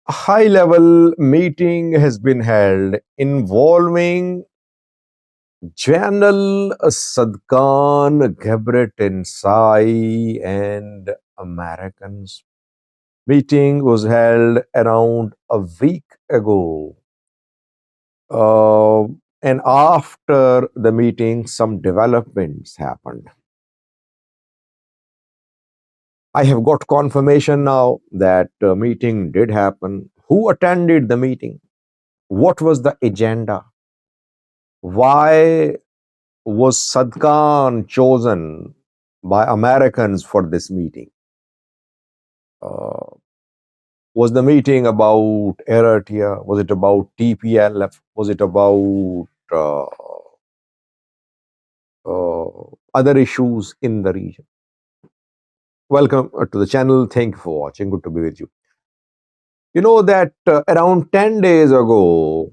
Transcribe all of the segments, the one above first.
A high-level meeting has been held involving General Tsadkan Gebretensae and Americans. Meeting was held around a week ago. And after the meeting, some developments happened. I have got confirmation now that the meeting did happen. Who attended the meeting? What was the agenda? Why was Tsadkan chosen by Americans for this meeting? Uh, was the meeting about Eritrea? Was it about TPLF? Was it about other issues in the region? Welcome to the channel. Thank you for watching. Good to be with you. You know that around 10 days ago,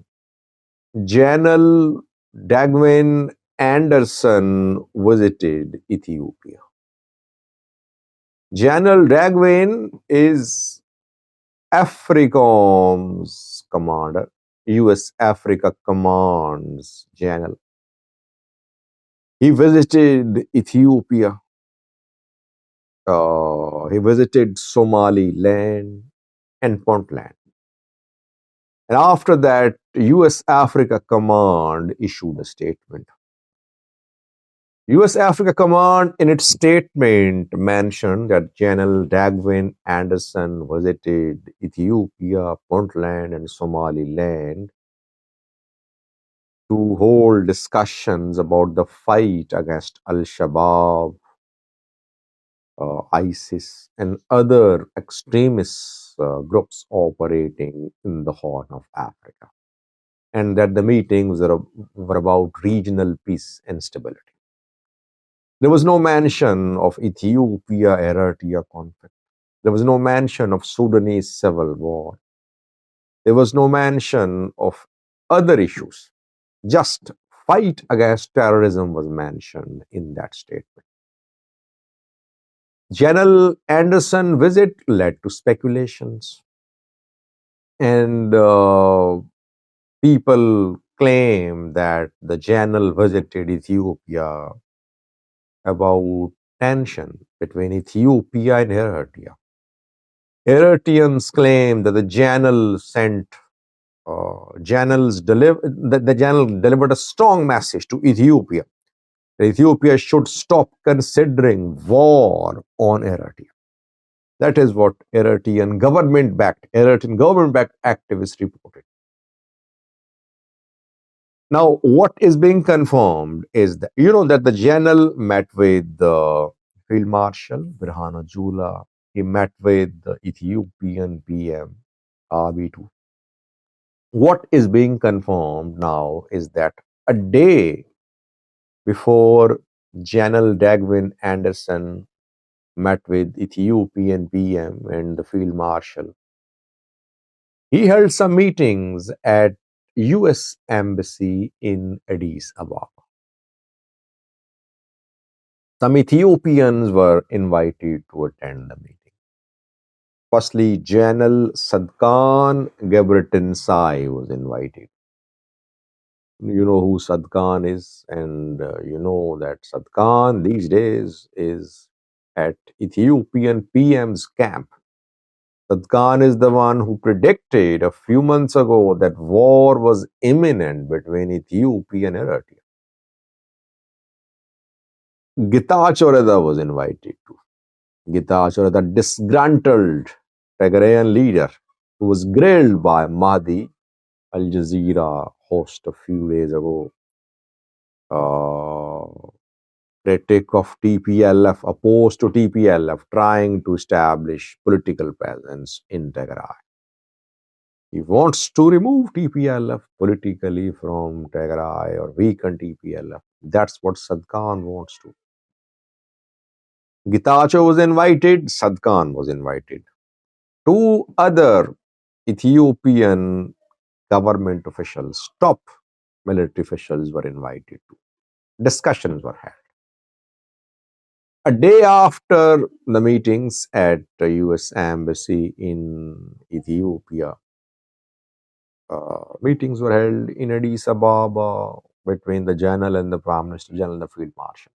General Dagwin Anderson visited Ethiopia. General Dagwin is AFRICOM's commander, US Africa Command's general. He visited Ethiopia. He visited Somaliland and Puntland. And after that, US Africa Command issued a statement. US Africa Command, in its statement, mentioned that General Dagwin Anderson visited Ethiopia, Puntland, and Somaliland to hold discussions about the fight against Al-Shabaab, ISIS, and other extremist groups operating in the Horn of Africa, and that the meetings were about regional peace and stability. There was no mention of Ethiopia-Eritrea conflict. There was no mention of Sudanese civil war. There was no mention of other issues. Just fight against terrorism was mentioned in that statement. General Anderson visit led to speculations, and people claim that the general visited Ethiopia about tension between Ethiopia and Eritrea. Eritreans claim that the general delivered a strong message to Ethiopia. Ethiopia should stop considering war on Eritrea. That is what Eritrean government-backed activists reported. Now, what is being confirmed is that that the general met with the Field Marshal Birhanu Jula. He met with the Ethiopian PM Abiy. What is being confirmed now is that a day before General Dagwin Anderson met with Ethiopian PM and the Field Marshal, he held some meetings at US Embassy in Addis Ababa. Some Ethiopians were invited to attend the meeting. Firstly, General Tsadkan Gebretensae was invited. You know who Tsadkan is, and you know that Tsadkan these days is at Ethiopian PM's camp. Tsadkan is the one who predicted a few months ago that war was imminent between Ethiopia and Eritrea. Getachew Reda was invited too. Getachew Reda, disgruntled Tigrayan leader who was grilled by Mahdi, Al Jazeera host a few days ago. Critic of TPLF, opposed to TPLF, trying to establish political presence in Tigray. He wants to remove TPLF politically from Tigray or weaken TPLF. That's what Tsadkan wants to. Getachew was invited, Tsadkan was invited. Two other Ethiopian government officials, top military officials, were invited to. Discussions were had. A day after the meetings at the US Embassy in Ethiopia. Meetings were held in Addis Ababa between the General and the Prime Minister, General and the Field Marshal.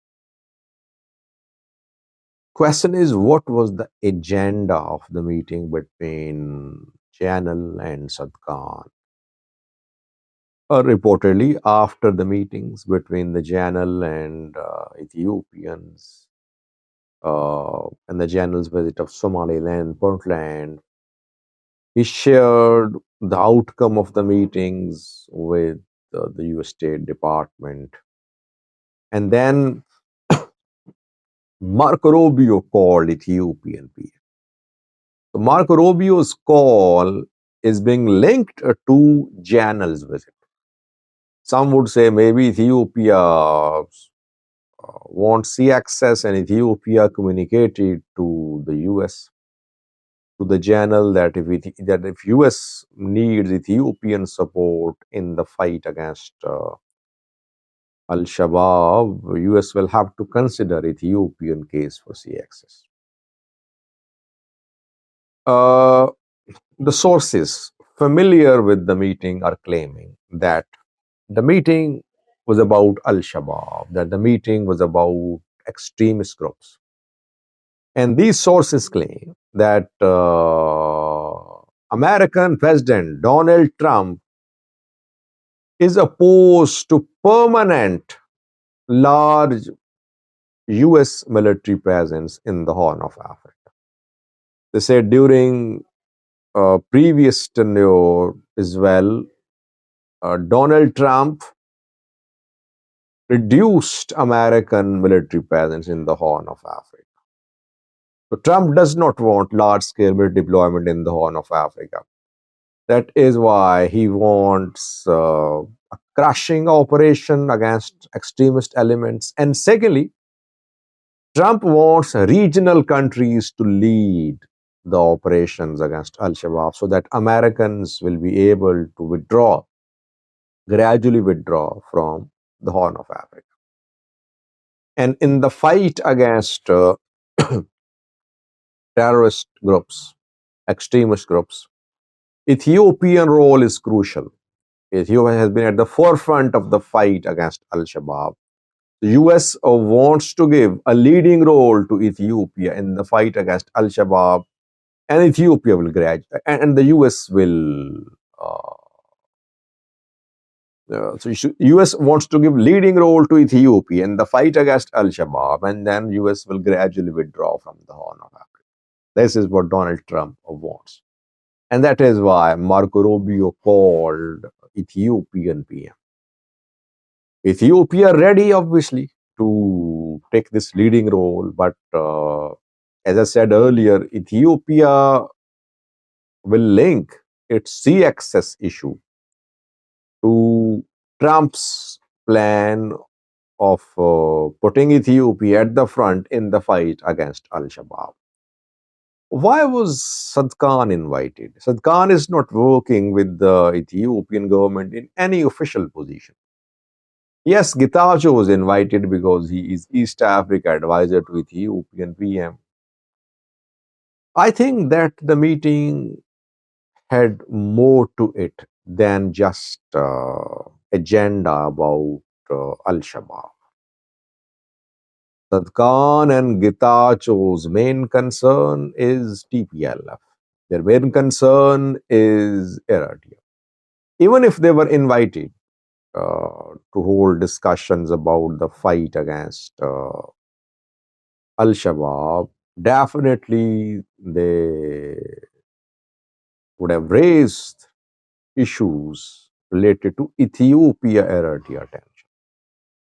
Question is, what was the agenda of the meeting between General and Sadkan? Reportedly, after the meetings between the General and Ethiopians, and the General's visit of Somaliland, Puntland, he shared the outcome of the meetings with the US State Department. And then Marco Rubio called Ethiopian PM. So Marco Rubio's call is being linked to Janel's visit. Some would say maybe Ethiopia wants sea access, and Ethiopia communicated to the US, to the Janel, that if US needs Ethiopian support in the fight against Al-Shabaab, US will have to consider Ethiopian case for sea access. The sources familiar with the meeting are claiming that the meeting was about Al-Shabaab, that the meeting was about extremist groups. And these sources claim that American President Donald Trump is opposed to permanent large US military presence in the Horn of Africa. They said during previous tenure as well, Donald Trump reduced American military presence in the Horn of Africa. So Trump does not want large-scale military deployment in the Horn of Africa. That is why he wants a crushing operation against extremist elements. And secondly, Trump wants regional countries to lead the operations against Al-Shabaab so that Americans will be able to gradually withdraw from the Horn of Africa. And in the fight against terrorist groups, extremist groups, Ethiopian role is crucial. Ethiopia has been at the forefront of the fight against Al-Shabaab. The US wants to give a leading role to Ethiopia in the fight against Al-Shabaab, and Ethiopia will and the US will. US wants to give leading role to Ethiopia in the fight against Al-Shabaab, and then US will gradually withdraw from the Horn of Africa. This is what Donald Trump wants. And that is why Marco Rubio called Ethiopian PM. Ethiopia ready, obviously, to take this leading role. But as I said earlier, Ethiopia will link its sea access issue to Trump's plan of putting Ethiopia at the front in the fight against Al-Shabaab. Why was Tsadkan invited? Tsadkan is not working with the Ethiopian government in any official position. Yes, Getachew was invited because he is East Africa advisor to Ethiopian PM. I think that the meeting had more to it than just agenda about Al-Shabaab. Tsadkan and Getachew's main concern is TPLF. Their main concern is Eritrea. Even if they were invited to hold discussions about the fight against Al-Shabaab, definitely they would have raised issues related to Ethiopia-Eritrea tension,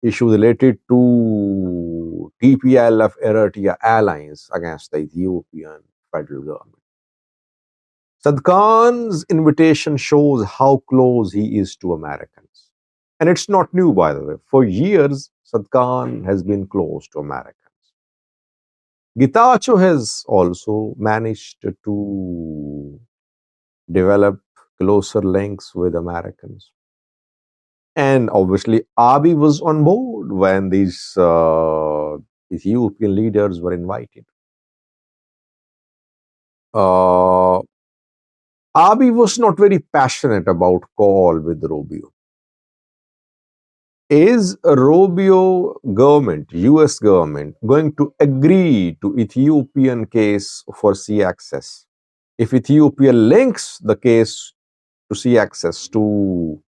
issues related to TPLF-Eritrea alliance against the Ethiopian federal government. Tsadkan's invitation shows how close he is to Americans. And it's not new, by the way. For years, Tsadkan has been close to Americans. Getachew has also managed to develop closer links with Americans. And obviously, Abiy was on board when these Ethiopian leaders were invited. Abiy was not very passionate about call with Rubio. Is Rubio government, US government, going to agree to Ethiopian case for sea access? If Ethiopia links the case to sea access to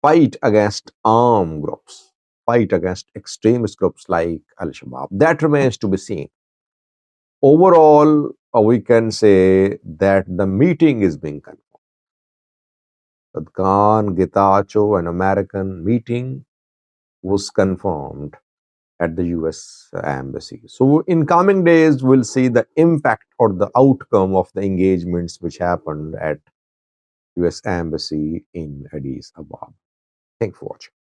fight against armed groups, fight against extremist groups like Al Shabaab, that remains to be seen. Overall, we can say that the meeting is being confirmed. Tsadkan, Getachew, an American meeting was confirmed at the US embassy. So, in coming days, we'll see the impact or the outcome of the engagements which happened at US embassy in Addis Ababa. Thanks for watching.